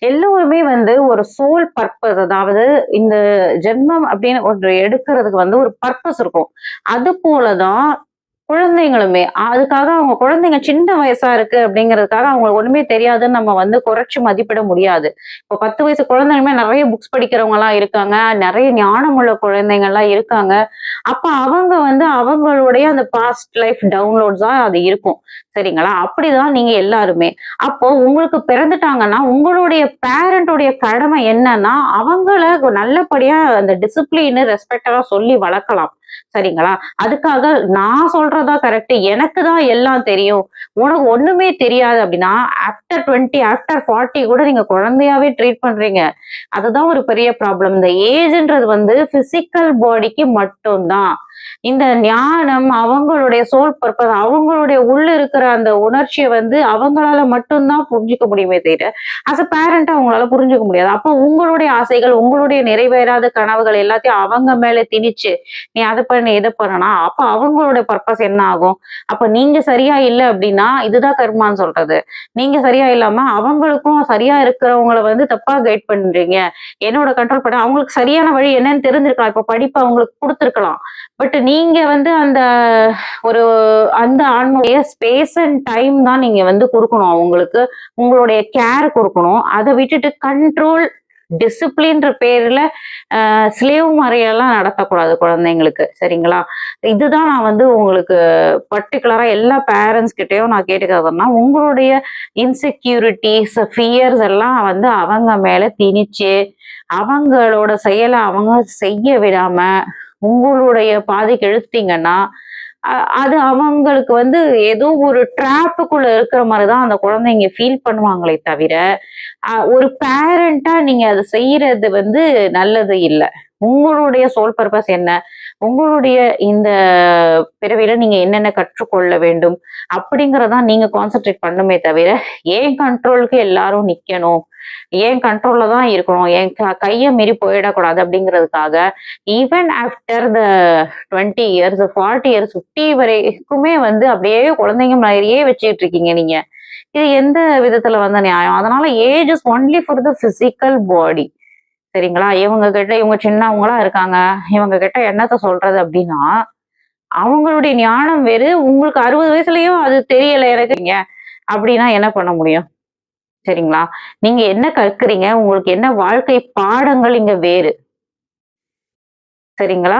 எல்லோருமே வந்து ஒரு சோல் பர்ப்பஸ், அதாவது இந்த ஜென்மம் அப்படின்னு ஒன்று எடுக்கிறதுக்கு வந்து ஒரு பர்ப்பஸ் இருக்கும். அது போலதான் குழந்தைங்களுமே. அதுக்காக அவங்க குழந்தைங்க சின்ன வயசா இருக்கு அப்படிங்கிறதுக்காக அவங்களுக்கு ஒண்ணுமே தெரியாதுன்னு நம்ம வந்து குறைச்சு மதிப்பிட முடியாது. இப்போ 10 வயசு குழந்தைங்களுமே நெறைய புக்ஸ் படிக்கிறவங்கலாம் இருக்காங்க. நெறைய ஞானமுள்ள குழந்தைங்கலாம் இருக்காங்க. அப்ப அவங்க வந்து அவங்களுடைய அந்த பாஸ்ட் லைஃப் டவுன்லோட்ஸா அது இருக்கும். சரிங்களா? அப்படிதான் நீங்க எல்லாருமே. அப்போ உங்களுக்கு பிறந்துட்டாங்கன்னா, உங்களுடைய பேரண்ட்டுடைய கடமை என்னன்னா, அவங்கள நல்லபடியா அந்த டிசிப்ளின், ரெஸ்பெக்ட்டெல்லாம் சொல்லி வளர்க்கலாம். சரிங்களா? அதுக்காக நான் சொல்றது தான் கரெக்ட். எனக்கு தான் எல்லாம் தெரியும். உனக்கு ஒண்ணுமே தெரியாது அப்படின்னா, ஆஃப்டர் 20 ஆஃப்டர் 40 கூட நீங்க குழந்தையாவே ட்ரீட் பண்றீங்க. அதுதான் ஒரு பெரிய ப்ராப்ளம். இந்த ஏஜ்ன்றது வந்து பிசிக்கல் பாடிக்கு மட்டும் தான். இந்த ஞானம், அவங்களுடைய சோல் பர்ப்பஸ், அவங்களுடைய உள்ள இருக்கிற அந்த உணர்ச்சிய வந்து அவங்களால மட்டும் தான் புரிஞ்சுக்க முடியுமே தவிர, ஆஸ் அ பேரண்ட்டா அவங்களால புரிஞ்சுக்க முடியாது. அப்போ உங்களுடைய ஆசைகள், உங்களுடைய நிறைவேறாத கனவுகள் எல்லாத்தையும் அவங்க மேல திணிச்சு, நீ அத பண்ணு, இத பண்ணுனா, அப்ப அவங்களோட பர்ப்பஸ் என்ன ஆகும்? அப்ப நீங்க சரியா இல்ல அப்டின்னா, இதுதான் கர்மான்னு சொல்றது. நீங்க சரியா இல்லாம, அவங்களுக்கும் சரியா இருக்கிறவங்கள வந்து தப்பா கைட் பண்றீங்க. என்னோட கண்ட்ரோல் பண்ண அவங்களுக்கு சரியான வழி என்னன்னு தெரிஞ்சிருக்கலாம். இப்ப படிப்பு அவங்களுக்கு குடுத்துருக்கலாம். பட் நீங்க வந்து அந்த ஒரு அந்த ஆன்மீக ஸ்பேஸ் அண்ட் டைம் தான் நீங்க வந்து குடுக்கணும் அவங்களுக்கு. உங்களுடைய கேர் குடுக்கணும். அத விட்டுட்டு கண்ட்ரோல், டிசிப்ளின்ற பேர்ல ஸ்லேவ் மாரியெல்லாம் நடத்தக்கூடாது குழந்தைங்களுக்கு. சரிங்களா? இதுதான் நான் வந்து உங்களுக்கு பர்ட்டிகுலரா எல்லா பேரண்ட்ஸ் கிட்டயும் நான் கேட்டுக்கிறதுன்னா, உங்களுடைய இன்செக்யூரிட்டீஸ், ஃபியர்ஸ் எல்லாம் வந்து அவங்க மேல திணிச்சு, அவங்களோட செயல அவங்க செய்ய விடாம, உங்களுடைய பாதைக்கு இழுத்தீங்கன்னா, அ அது அவங்களுக்கு வந்து ஏதோ ஒரு ட்ராப்புக்குள்ள இருக்கிற மாரி தான் அந்த குழந்தைங்க ஃபீல் பண்ணுவாங்களே தவிர, ஒரு பேரண்ட்டா நீங்க அத செய்யறது வந்து நல்லது இல்ல. உங்களுடைய சோல் பர்ப்பஸ் என்ன? உங்களுடைய இந்த பிறவியில நீங்க என்னென்ன கற்றுக்கொள்ள வேண்டும்? அப்படிங்கிறத நீங்க கான்சன்ட்ரேட் பண்ணுமே தவிர, என் கண்ட்ரோலுக்கு எல்லாரும் நிக்கணும். என் கண்ட்ரோல்ல தான் இருக்கணும். என் கைய மீறி போயிடக்கூடாது அப்படிங்கிறதுக்காக, even after the 20 years, 40 years, 50 வரைக்குமே வந்து அப்படியே குழந்தைங்க மாரியே வச்சுட்டு இருக்கீங்க நீங்க. இது எந்த விதத்துல வந்த நியாயம்? அதனால age is only for the physical body. சரிங்களா? இவங்க கிட்ட இவங்க சின்னவங்களா இருக்காங்க. இவங்க கிட்ட என்னத்த சொல்றது அப்டின்னா, அவங்களுடைய ஞானம் வேறு. உங்களுக்கு 60 வயசுலயும் அது தெரியல எனக்குங்க. அப்டின்னா என்ன பண்ண முடியும்? சரிங்களா? நீங்க என்ன கற்கிறீங்க? உங்களுக்கு என்ன வாழ்க்கை பாடங்கள் இங்க வேறு. சரிங்களா?